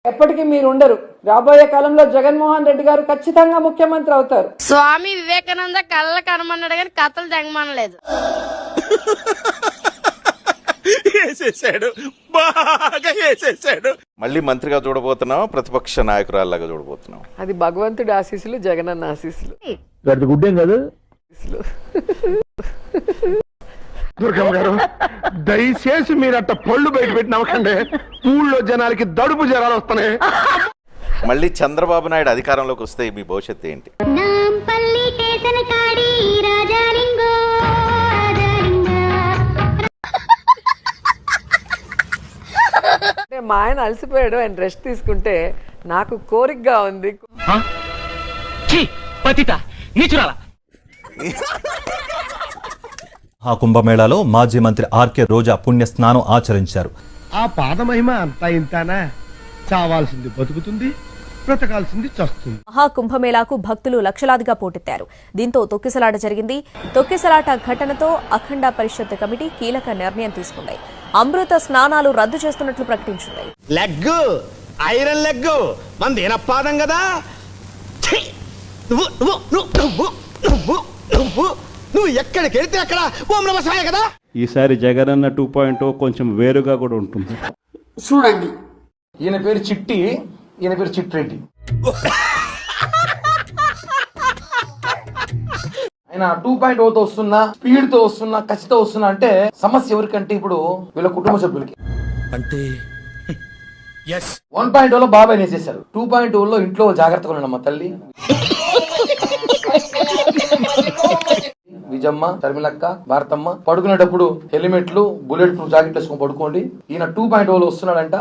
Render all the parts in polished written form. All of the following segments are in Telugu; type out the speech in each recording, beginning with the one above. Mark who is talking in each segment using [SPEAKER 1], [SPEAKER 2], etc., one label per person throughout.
[SPEAKER 1] ఎప్పటికీ మీరు ఉండరు. రాబోయే కాలంలో జగన్మోహన్ రెడ్డి గారు ఖచ్చితంగా ముఖ్యమంత్రి అవుతారు.
[SPEAKER 2] స్వామి వివేకానంద కళ్ళ కనమన్నాడు కానీ కథలు తెగమనలేదు.
[SPEAKER 3] మళ్ళీ మంత్రిగా చూడబోతున్నావా, ప్రతిపక్ష నాయకురాల్లాగా చూడబోతున్నావు?
[SPEAKER 4] అది భగవంతుడి ఆశీస్సులు, జగనన్న ఆశీస్సులు.
[SPEAKER 5] గుడ్డేం కాదు. దుర్గమ్మ గారు, దయచేసి మీరు అట్ట పళ్ళు బయట పెట్టి నవ్వకండి. ఊళ్ళో జనాలకి దడుపు జ్వరాలు వస్తున్నాయి.
[SPEAKER 3] మళ్ళీ చంద్రబాబు నాయుడు అధికారంలోకి వస్తే మీ భవిష్యత్తు ఏంటి?
[SPEAKER 4] మా ఆయన అలసిపోయాడు, ఆయన రెస్ట్ తీసుకుంటే నాకు కోరికగా ఉంది.
[SPEAKER 6] ఆ కుంభమేళాలో మాజీ మంత్రి ఆర్కే రోజా పుణ్య స్నానం ఆచరించారు.
[SPEAKER 5] ఆ పాదమహిమ అంతా ఇంతానా? చావాల్సింది బతుకుతుంది, బ్రతకాల్సింది చస్తుంది.
[SPEAKER 7] మహాకుంభమేళాకు భక్తులు లక్షలాదిగా పోటెత్తారు. దీంతో తొక్కిసలాట జరిగింది. తొక్కిసలాట ఘటనతో అఖండ పరిషత్ కమిటీ కీలక నిర్ణయం తీసుకుంది. అమృత స్నానాలు రద్దు చేస్తున్నట్లు ప్రకటించింది.
[SPEAKER 8] లెగ్ ఐరన్ లెగ్ మంది ఏనప్పాదం కదా. నువ్వు ఎక్కడికి వెళ్తే అక్కడ ఓం నమః శివాయ కదా.
[SPEAKER 9] ఈసారి జగనన్న 2.0 కొంచెం వేరుగా కూడా ఉంటుంది.
[SPEAKER 1] చూడండి,
[SPEAKER 8] ఈయన పేరు చిట్టి, ఈయన పేరు చిట్రెడ్డి. ఆయన 2.0తో వస్తున్నా, స్పీడ్ తో వస్తున్నా, కసితో వస్తున్నా అంటే సమస్య ఎవరికంటే ఇప్పుడు వీళ్ళ కుటుంబ సభ్యులకి. అంటే 1.0లో బాబాయ్ నేసేశారు, 2.0లో ఇంట్లో జాగ్రత్తగా ఉన్నాడమ్మా తల్లి. విజమ్మ, శర్మిలక్క, భారతమ్మ పడుకునేటప్పుడు హెల్మెట్లు, బుల్లెట్ ప్రూఫ్ జాకెట్ వేసుకొని పడుకోండి. ఈయన 2.0లో వస్తున్నాడంట.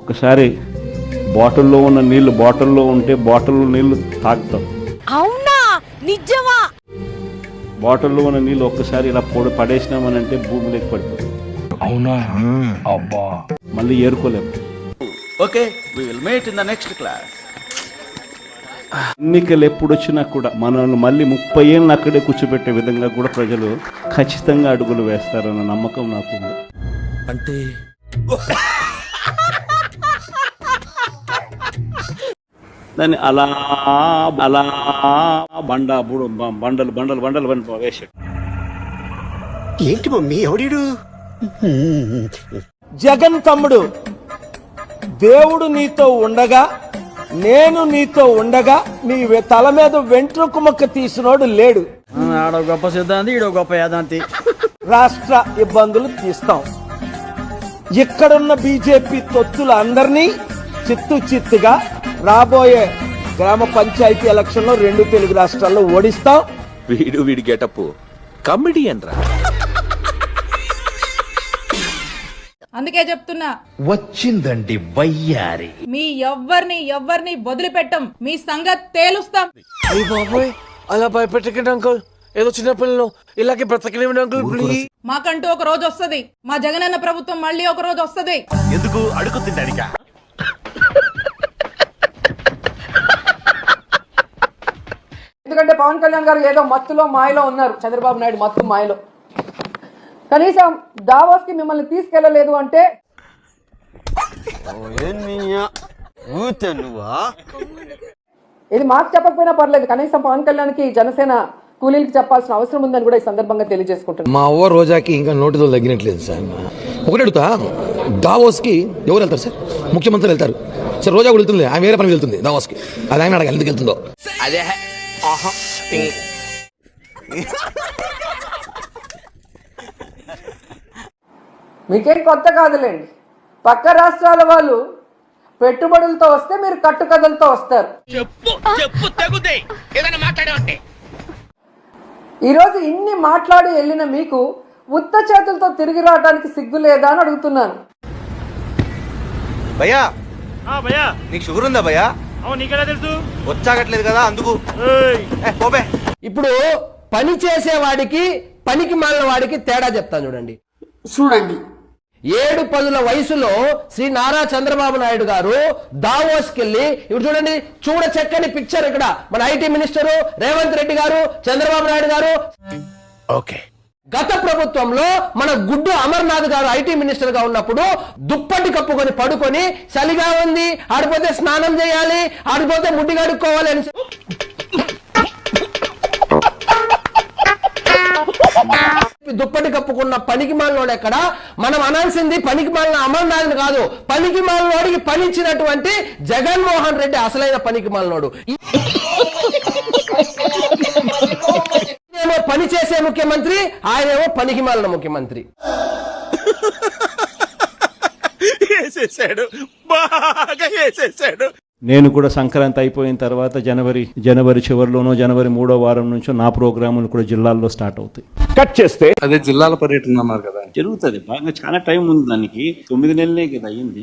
[SPEAKER 9] ఒకసారి బాటిల్లో ఉన్న నీళ్లు బాటిల్లో ఉంటే బాటిల్లో నీళ్లు తాగుతాం.
[SPEAKER 7] అవునా? నిజమా?
[SPEAKER 9] బాటిల్లో ఉన్న నీళ్లు ఒక్కసారి ఇలా పడేసినామనంటే భూమిలోకి పడిపోతుంది. అవునా? అబ్బా, మళ్ళీ ఏరుకోలేము.
[SPEAKER 8] Okay, we will meet in the next class.
[SPEAKER 9] ఎన్నికలు ఎప్పుడు వచ్చినా కూడా మనల్ని మళ్ళీ 30 ఏళ్ళు అక్కడే కూర్చోబెట్టే విధంగా కూడా ప్రజలు ఖచ్చితంగా అడుగులు వేస్తారన్న నమ్మకం నాకుంది.
[SPEAKER 8] అంటే
[SPEAKER 9] దాన్ని అలా అలా బండలు బండలు బండలు వేసాడు.
[SPEAKER 8] ఏంటి మమ్మీ ఎవడీడు?
[SPEAKER 1] జగన్ తమ్ముడు, దేవుడు నీతో ఉండగా, నేను నీతో ఉండగా నీ తల మీద వెంట్రుక ముక్క తీసినోడు లేడు.
[SPEAKER 8] ఆడో గొప్ప సిద్ధాంతి, ఈడో గొప్ప యాదాంతి.
[SPEAKER 1] రాష్ట్ర ఇబ్బందులు తీస్తాం. ఇక్కడున్న బీజేపీ తొత్తులు అందరినీ చిత్తుగా రాబోయే గ్రామ పంచాయతీ ఎలక్షన్ లో 2 తెలుగు రాష్ట్రాల్లో ఓడిస్తాం.
[SPEAKER 3] వీడి గెటప్ కమెడియన్ రా.
[SPEAKER 10] అందుకే చెప్తున్నా,
[SPEAKER 8] వచ్చిందండి వయ్యారి.
[SPEAKER 10] మీ ఎవ్వరిని వదిలిపెట్టం. మీ సంగతి తేలుస్తాం.
[SPEAKER 8] అలా భయపెట్టకండి అంకుల్, ఏదో చిన్న పిల్లలు ఇలాగే బ్రతకలేమండి అంకుల్ ప్లీజ్.
[SPEAKER 10] మాకంటూ ఒక రోజు వస్తది. మా జగనన్న ప్రభుత్వం మళ్ళీ ఒక రోజు వస్తది.
[SPEAKER 8] ఎందుకు అడుగుతుందానిక?
[SPEAKER 1] ఎందుకంటే పవన్ కళ్యాణ్ గారు ఏదో మత్తులో మాయలో ఉన్నారు. చంద్రబాబు నాయుడు మత్తు మాయలో. కనీసం దావోస్ కి మిమ్మల్ని తీసుకెళ్లలేదు అంటే ఇది మాకు చెప్పకపోయినా పర్లేదు, కనీసం పవన్ కళ్యాణ్ కి జనసేన కూలీలకి చెప్పాల్సిన అవసరం ఉందని కూడా ఈ సందర్భంగా తెలియజేసుకుంటున్నాను.
[SPEAKER 8] మా ఓ రోజాకి ఇంకా నోటితో తగ్గినట్లేదు సార్. ఒకటి అడుగుతా, దావోస్ కి ఎవరు వెళ్తారు సార్? ముఖ్యమంత్రి వెళ్తారు సార్. రోజా కూడా వెళ్తుంది, ఆమె వేరే పని వెళ్తుంది దావోస్ కి. అది ఆయన అడగాలి ఎందుకు వెళ్తుందో. అదే
[SPEAKER 1] మీకేం కొత్త కాదులేండి. పక్క రాష్ట్రాల వాళ్ళు పెట్టుబడులతో వస్తే మీరు కట్టుకథలతో వస్తారు. ఈరోజు ఇన్ని మాట్లాడి వెళ్ళిన మీకు ఉత్త చేతులతో తిరిగి రావడానికి సిగ్గు లేదా అని అడుగుతున్నాను.
[SPEAKER 8] భయ్యా, నీకు షుగర్ ఉందా భయ్యా? నీకెలా తెలుసు? వచ్చాగట్లేదు కదా అందుకు.
[SPEAKER 1] ఇప్పుడు పని చేసేవాడికి పనికి మాలిన వాడికి తేడా చెప్తాను చూడండి. 7-10 వయసులో శ్రీ నారా చంద్రబాబు నాయుడు గారు దావోస్కి వెళ్ళి, ఇప్పుడు చూడండి, చూడ చక్కని పిక్చర్ ఇక్కడ మన ఐటీ మినిస్టరు రేవంత్ రెడ్డి గారు, చంద్రబాబు నాయుడు గారు.
[SPEAKER 5] ఓకే,
[SPEAKER 1] గత ప్రభుత్వంలో మన గుడ్డు అమర్నాథ్ గారు ఐటీ మినిస్టర్ గా ఉన్నప్పుడు దుప్పటి కప్పుకొని పడుకొని, చలిగా ఉంది, ఆడిపోతే స్నానం చేయాలి, ఆడిపోతే ముడ్డి కడుక్కోవాలి అని దుప్పటి కప్పుకున్న పనికి మాలినోడు ఎక్కడ? మనం అనాల్సింది పనికి మాలిన అమర్నాథ్ కాదు, పనికి మాలినోడికి పని ఇచ్చినటువంటి జగన్మోహన్ రెడ్డి అసలైన పనికి మాలినోడు. ఏమో పని చేసే ముఖ్యమంత్రి, ఆయనేమో పనికి మాలిన ముఖ్యమంత్రి.
[SPEAKER 9] నేను కూడా సంక్రాంతి అయిపోయిన తర్వాత జనవరి చివరిలోనో జనవరి 3వ వారం నుంచో నా ప్రోగ్రాములు కూడా జిల్లాల్లో స్టార్ట్ అవుతాయి.
[SPEAKER 5] కట్ చేస్తే
[SPEAKER 8] అదే జిల్లాల పర్యటన అన్నారు కదా,
[SPEAKER 9] జరుగుతుంది బాగా, చాలా టైం ఉంది దానికి, 9 నెలలే కదా అయ్యింది.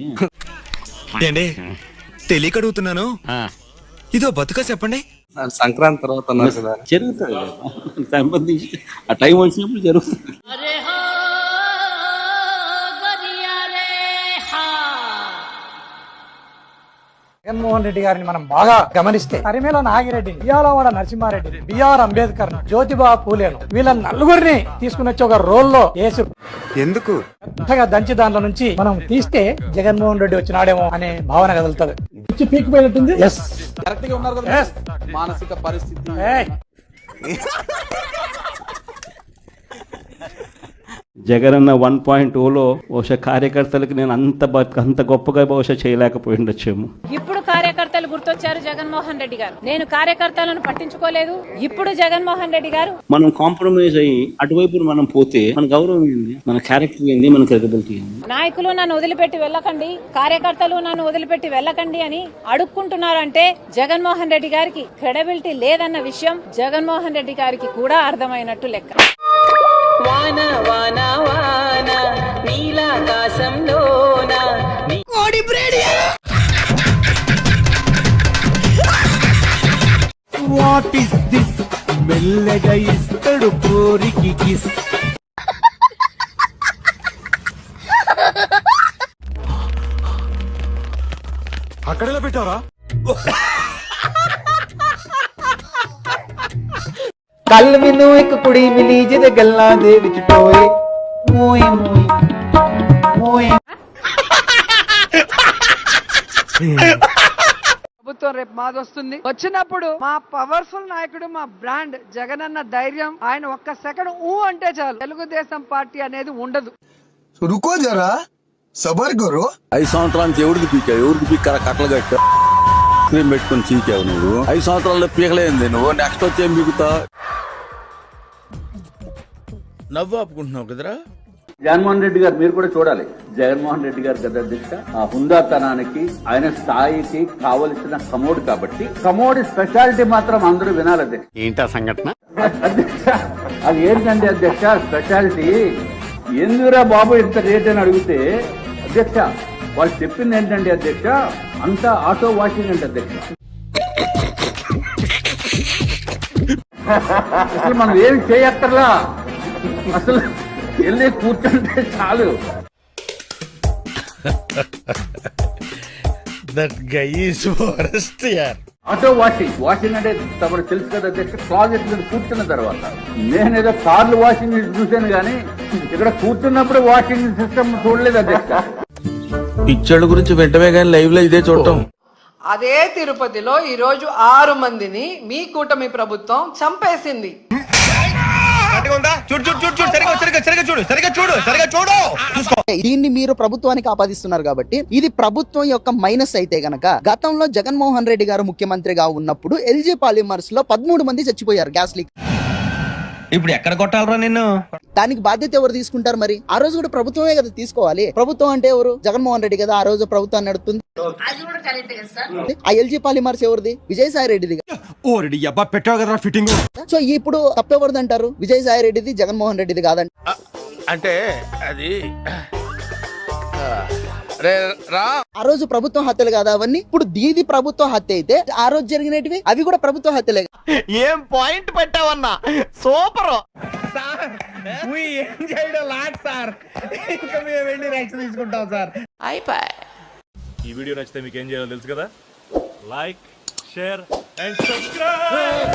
[SPEAKER 6] తెలియక అడుగుతున్నాను, ఇదో బతుక చెప్పండి.
[SPEAKER 8] సంక్రాంతి తర్వాత అన్నారు కదా,
[SPEAKER 9] జరుగుతుంది కదా, సంబంధించి ఆ టైం వచ్చినప్పుడు జరుగుతుంది.
[SPEAKER 1] జగన్మోహన్ రెడ్డి గారిని మనం బాగా గమనిస్తే అరిమేల నాగిరెడ్డిని, బియ్యాలవాడ నరసింహారెడ్డిని, బిఆర్ అంబేద్కర్, జ్యోతిబా పూలేను, వీళ్ళ నలుగురిని తీసుకుని వచ్చి ఒక రోల్లో వేసి ఎందుకు పెద్దగా దంచి దాంట్లో నుంచి మనం తీస్తే జగన్మోహన్ రెడ్డి వచ్చినాడేమో అనే భావన కదులుతుంది. పీక్ పోయినట్టుంది.
[SPEAKER 8] కరెక్ట్ గా ఉన్నారు కదా, మానసిక పరిస్థితి.
[SPEAKER 9] జగనన్న 1.0లో బహుశా కార్యకర్తలకు నేను అంత గొప్పగా బహుశా చేయలేకపోయి ఉండొచ్చేమో.
[SPEAKER 10] ఇప్పుడు కార్యకర్తలు గుర్తొచ్చారు జగన్మోహన్ రెడ్డి గారు. నేను కార్యకర్తలను పట్టించుకోలేదు, ఇప్పుడు జగన్మోహన్ రెడ్డి గారు.
[SPEAKER 9] మనం కాంప్రమైజ్ అయ్యి అటువైపు మనం పోతే మన గౌరవం ఏంది, మన క్యారెక్టర్ ఏంది, మన క్రెడిబిలిటీ ఏంది?
[SPEAKER 10] నాయకులు నన్ను వదిలిపెట్టి వెళ్ళకండి, కార్యకర్తలు నన్ను వదిలిపెట్టి వెళ్ళకండి అని అడుక్కుంటున్నారంటే జగన్మోహన్ రెడ్డి గారికి క్రెడిబిలిటీ లేదన్న విషయం జగన్మోహన్ రెడ్డి గారికి కూడా అర్థమైనట్టు లెక్క.
[SPEAKER 11] వాన వాన వాన నీలాకాశంలోన
[SPEAKER 5] వాట్ ఇస్ దిస్? మెల్లగా ఇస్తాడు కోరికి కిస్. అక్కడెలా పెట్టారా?
[SPEAKER 11] ਕੱਲ ਮੈਨੂੰ ਇੱਕ ਕੁੜੀ ਮਿਲੀ ਜਿਹਦੇ ਗੱਲਾਂ ਦੇ ਵਿੱਚ ਟੋਏ ਮੋਏ ਮੋਏ ਮੋਏ.
[SPEAKER 1] ప్రభుత్వం రేపు మాది వస్తుంది. వచ్చినప్పుడు మా పవర్ఫుల్ నాయకుడు, మా బ్రాండ్ జగనన్న ధైర్యం, ఆయన ఒక్క సెకండ్ అంటే చాలు, తెలుగుదేశం పార్టీ అనేది ఉండదు.
[SPEAKER 5] రుకో జరా, సబర్ కరో.
[SPEAKER 8] 5 సంవత్సరాల నుంచి ఎవరికి పీకా కట్టలు కట్టా క్రీమ్ పెట్టుకుని చీకావు నువ్వు. 5 సంవత్సరాల్లో పీకలేంది నువ్వు, నెక్స్ట్ వచ్చి ఏం పీకుతా?
[SPEAKER 5] నవ్వు ఆపుకుంటున్నావు కదరా.
[SPEAKER 9] జగన్మోహన్ రెడ్డి గారు మీరు కూడా చూడాలి. జగన్మోహన్ రెడ్డి గారు గత అధ్యక్ష ఆ హుందాతనానికి, ఆయన స్థాయికి కావలసిన కమోడ్ కాబట్టి, కమోడ్ స్పెషాలిటీ మాత్రం అందరూ వినాలి అధ్యక్ష.
[SPEAKER 5] ఏంటా సంఘటన
[SPEAKER 9] అధ్యక్ష? అది ఏంటంటే అధ్యక్ష స్పెషాలిటీ, ఎందుకురా బాబు ఇంత రేట్ అని అడిగితే అధ్యక్ష వాళ్ళు చెప్పింది ఏంటంటే అధ్యక్ష, అంతా ఆటో వాషింగ్ అంటే అధ్యక్ష. అసలు మనం ఏమి చేయక్కర్లా, అసలు వెళ్ళి కూర్చుంటే చాలు.
[SPEAKER 5] దట్ గై ఈస్ వరస్ట్ యార్.
[SPEAKER 9] ఆటో వాషింగ్ అంటే తమకు తెలుసు కదా అధ్యక్ష, క్లాజెట్ మీద కూర్చున్న తర్వాత. నేనేదో కార్లు వాషింగ్ చూశాను కానీ ఇక్కడ కూర్చున్నప్పుడు వాషింగ్ సిస్టమ్ చూడలేదు అధ్యక్ష.
[SPEAKER 8] పిచ్చోళ్ళ గురించి వెంటనే కానీ లైవ్ లో ఇదే చూడటం.
[SPEAKER 1] అదే తిరుపతిలో ఈ రోజు 6 మందిని మీ కూటమి ప్రభుత్వం చంపేసింది.
[SPEAKER 11] దీన్ని మీరు ప్రభుత్వానికి ఆపాదిస్తున్నారు కాబట్టి ఇది ప్రభుత్వం యొక్క మైనస్ అయితే గనక, గతంలో జగన్మోహన్ రెడ్డి గారు ముఖ్యమంత్రిగా ఉన్నప్పుడు ఎల్జీ పాలిమర్స్ లో 13 మంది చచ్చిపోయారు గ్యాస్ లీక్.
[SPEAKER 8] ఇప్పుడు ఎక్కడ కొట్టాలరా నిన్ను?
[SPEAKER 11] దానికి బాధ్యత ఎవరు తీసుకుంటారు? మరి ఆ రోజు కూడా ప్రభుత్వమే కదా తీసుకోవాలి. ప్రభుత్వం అంటే ఎవరు? జగన్మోహన్ రెడ్డి కదా ఆ రోజు ప్రభుత్వాన్ని నడుపుతుంది. ఆ ఎల్జీ పాలిమర్స్ ఎవరిది? విజయసాయి రెడ్డిది. సో ఇప్పుడు తప్పెవరిది అంటారు? విజయసాయి రెడ్డిది, జగన్మోహన్ రెడ్డిది కాదంట.
[SPEAKER 5] అంటే అది
[SPEAKER 11] ఆ రోజు ప్రభుత్వం హత్యలు కాదా అవన్నీ? ఇప్పుడు దీది ప్రభుత్వ హత్య అయితే ఆ రోజు జరిగినవి అవి కూడా ప్రభుత్వ హత్యలే.
[SPEAKER 5] ఏం పాయింట్ పెట్టావన్నా, సూపర్. ఏం చేయడం లాట్ సార్, ఇంకా మేము వెళ్ళి రైట్స్ తీసుకుంటాం సార్.
[SPEAKER 12] ఈ వీడియో నచ్చితే మీకు ఏం చేయాలో తెలుసు కదా, లైక్, షేర్ అండ్ సబ్స్క్రైబ్.